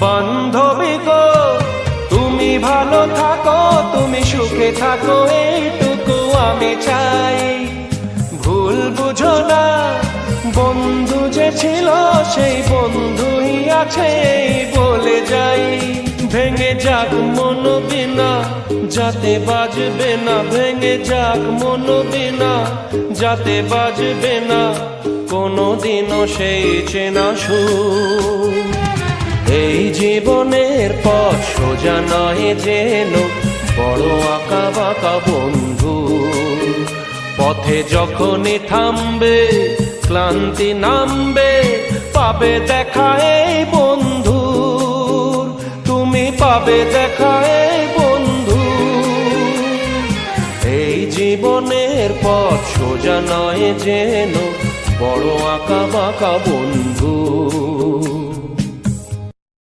বান্ধবী গো তুমি ভালো থাকো, তুমি সুখে থাকো, এইটুকু আমি চাই। ভুল বুঝো না, বন্ধু যে ছিল সেই বন্ধুই আছে বলে যাই। ভেঙে যাক মন বিনা যাতে বাজবে না, ভেঙে যাক মন বিনা যাতে বাজবে না কোনোদিনও সেই চেনা সুর। এই জীবনের পথ সোজা নয় যেন বড় আঁকা বাঁকা বন্ধু। পথে যখনই থামবে ক্লান্তি নামবে, পাবে দেখা এই বন্ধু, তুমি পাবে দেখা এই বন্ধু। এই জীবনের পথ সোজা নয় যেন বড় আঁকা বাঁকা বন্ধু।